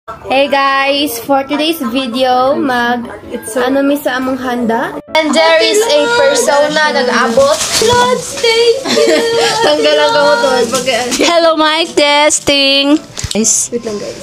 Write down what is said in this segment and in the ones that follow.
Hey guys, for today's video, ano mi sa among handa. And there is a persona nag-abot. Let's thank you. Tanggalan ka mo to. Hello, mic testing. Guys. Wait lang guys.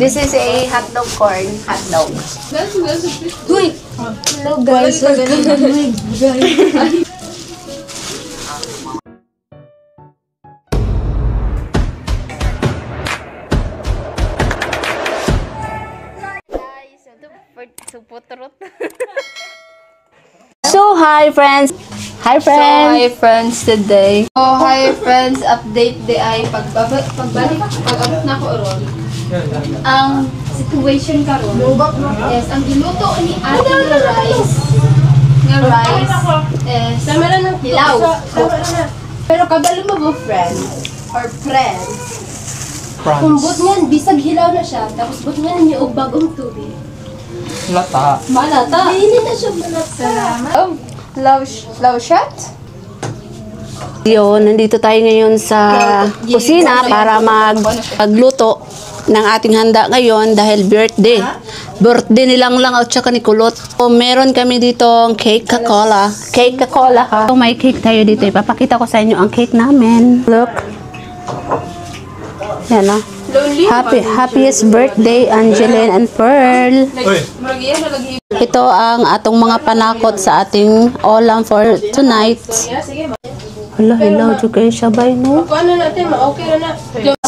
This is a hotdog corn. Hotdog. Uy! Hello guys. So, hi friends. Hi friends today. So, hi friends, update di ay pagbalik na ko ron. Ang situation karon. Yes, ang giluto ni Ate nga rice is hilaw. Pero kabalo mo mo friends or friends. Kung but niyan, bisag hilaw na siya, tapos but niyan niyo og bagong tubig. Lata. Malata. Hindi na siya malata. Oh, love shot? Yun, nandito tayo ngayon sa kusina para magluto ng ating handa ngayon dahil birthday. Birthday nilang at saka ni Kulot. So, meron kami dito cake Coca-Cola. Cake Coca-Cola ka. So, may cake tayo dito. Ipapakita ko sa inyo ang cake namin. Look. Yan o. Happiest birthday, Angeline and Pearl. Ito ang atong mga panakot sa ating ulam for tonight. Hala, hilaw juga yung sabay, no?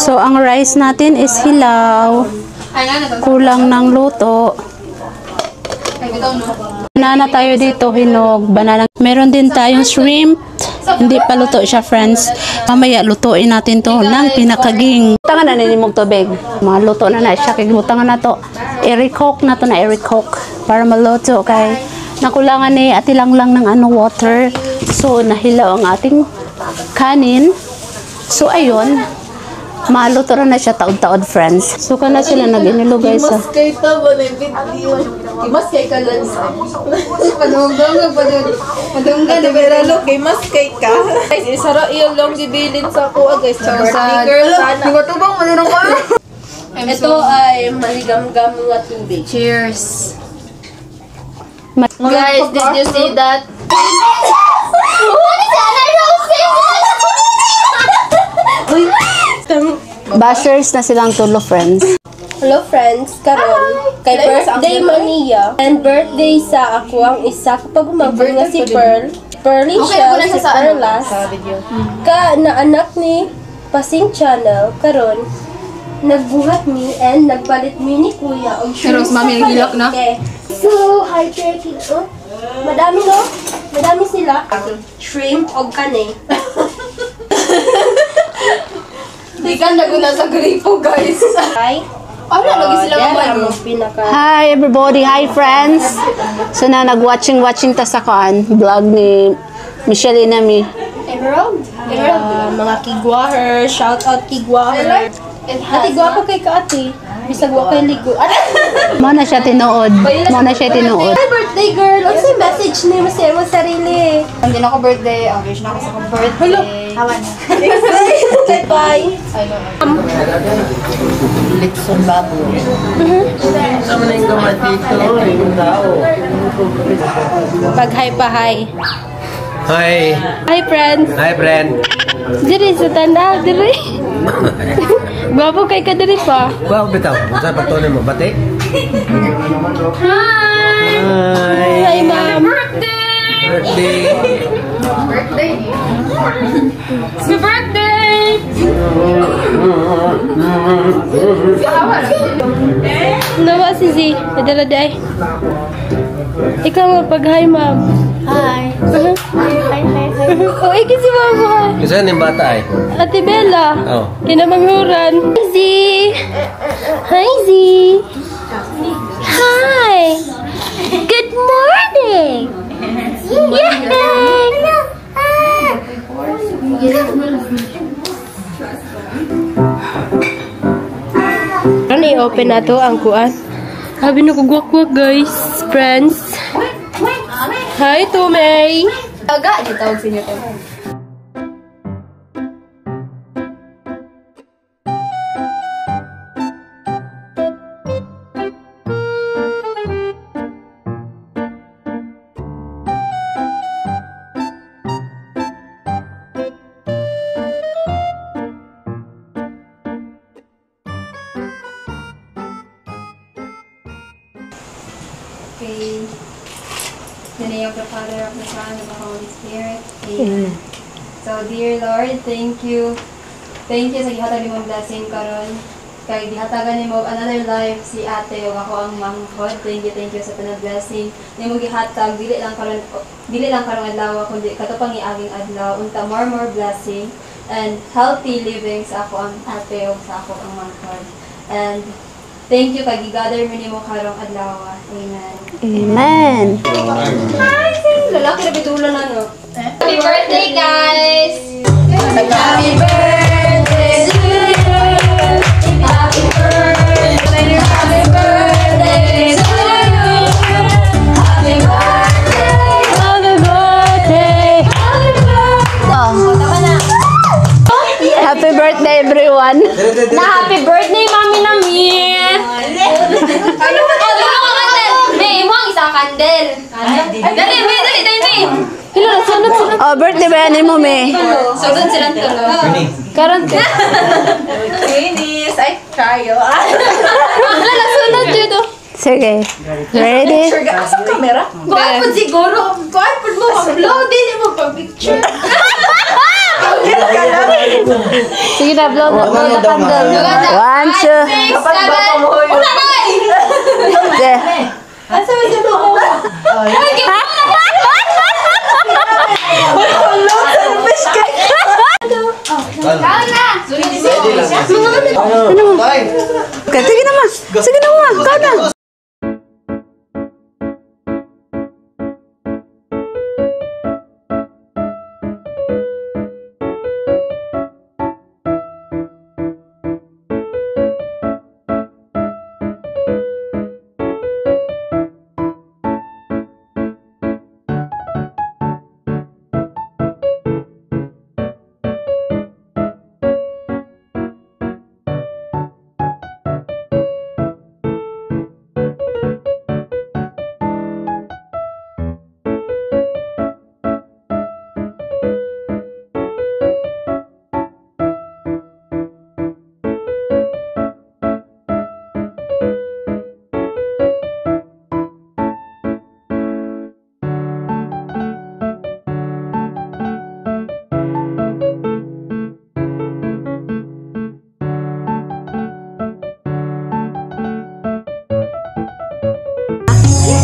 So, ang rice natin is hilaw. Kulang ng luto. Banana tayo dito, hinog. Banana. Meron din tayong shrimp. Hindi pa luto siya, friends. Mamaya, lutuin natin to ng pinakaging. Butangan na ninimog tubig. Maluto na na siya. Butangan na to. I-recook na to na i-recook. Para maluto, okay? Nakulangan ni ati lang ng water. So, nahilaw ang ating kanin. So, ayun. Maluto na siya taod-taod, friends. So, kana sila nag-inilo, guys. Mas kay ta ba na video? Mas kay ka lang sa. Padunggan na beralo kay mas kay ka. Guys, isara iyo long gibilin sa ako, guys. Sa girl sana. Tubang mo nino ka. Ito ay maligam-gam nga tubig. Cheers. Guys, did you see that? Bashers na silang tulo, friends. Hello friends, karon kay birthday Mania and birthday sa ako ang isa kapag umabot nga si Pearl. Pearly siya, si Perlas. Ka na anak ni Pasing Channel karon nagbuhat mi and nagpalit mi ni Kuya ang shrimp. Pero mami ang hilak na. So, hi turkey. Oh, madami no? Madami sila. Shrimp o kane. Di ka naguna sa gripo, guys. Hi. Ano lagi sila Hi everybody, hi friends. So na nag-watching ta sa vlog ni Michelle Inami. Emerald. Mga kigwaher, shout out kigwaher. Ate gwapo kay ka ate. Bisag wa kay ligo. Mana siya tinuod. Happy birthday girl. Ano sa message ni mo sarili? Hindi na ako birthday. Ang wish na ako sa birthday. Hawa na. Bye. Litson babo. Sama na yung gamat dito. Yung tao. Pag hi pa hi. Hi. Hi friends. Hi, friend. Diri sa tanda, diri. Gwapo kay ka diri pa. Wow, bitaw. Sa pagtunan mo, bate? Hi. Hi ma'am. Birthday. It's my birthday. Nawa si Z. Nadala day. Ikaw pag hi ma'am. Hi. Hi. Oh, iki si mama. Isa yung bata eh. Ate Bella. Oh. Kinamanghuran. Hi Z. Hi Z. Hi. Good morning. Yay. Ano i-open na to ang kuan? Sabi na kugwak-gwak guys. Friends. Hi Tomei. Aga, di tawag sa inyo to. Okay. In the name of the Father, of the Son, of the Holy Spirit. Amen. So, dear Lord, thank you. Thank you sa gihatag nimong blessing karon. Kay gihatagan nimo another life si ate o ako ang manghod. Thank you sa tanang blessing. Nimo gihatag dili lang karon adlaw kundi katupang iaging adlaw unta more blessing and healthy living sa ako ang ate o sa ako ang manghod. And thank you kay gigather mo nimo karong adlaw. Amen. Amen. Lalaki na bitulan na, no? Happy birthday, guys! Happy birthday to you! Happy birthday! Happy birthday to you! Happy birthday! Happy birthday! Happy birthday! Oh. Tama na. Happy birthday, everyone. Na happy birthday, Mami Namin! Ano ba kandel? May mo ang isang kandel. Dali, May! Hila, sunod. Oh, birthday ba yan mo, me? Sunod silang tulog. Karon ka. Finish! Ay, kayo. Wala, sunod dito. Sige. Ready? Sure ka sa camera? Kuhaan po siguro. Kuhaan po mo upload. Hindi mo pag-picture. Sige na, blow na candle. 1, 2. 6, 7. Wala na eh! Okay. Asa ba siya mo? Kaon na! Okay, sige naman. Sige naman. Kau na.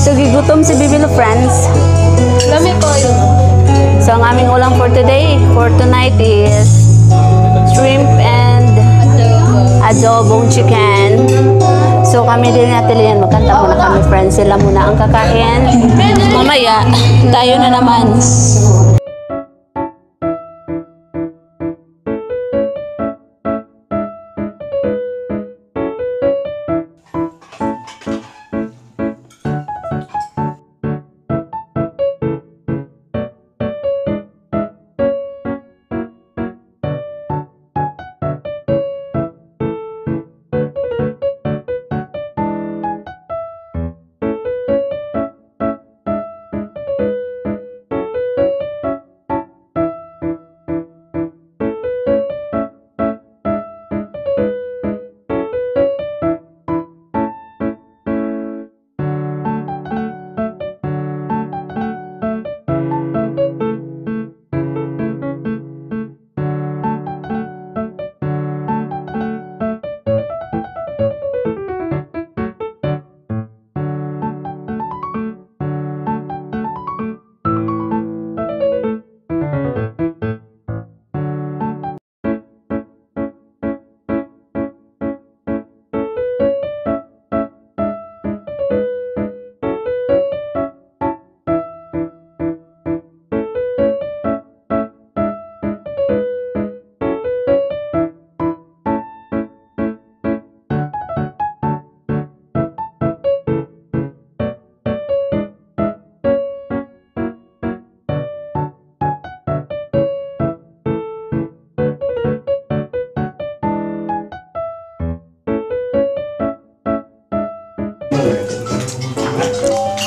So, gigutom si Bibilo friends. Lami ko yun. So, ang aming ulam for today, for tonight is shrimp and adobong chicken. So, kami din natin yan. Magkanta muna kami friends. Sila muna ang kakain. Mamaya, tayo na naman.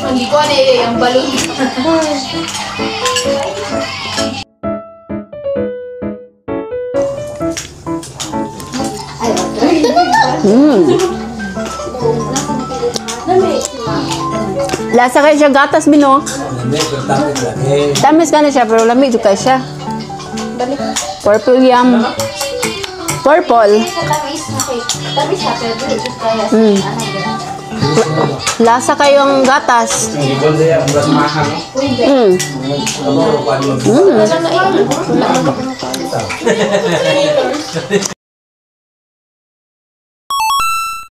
Ang ikuan eh, ang balon. Mm. Lami. Lasa kayo siya gatas, Bino. Tamis ka na siya, pero lamig kayo siya. Purple yum. Purple. Lasa kayong gatas.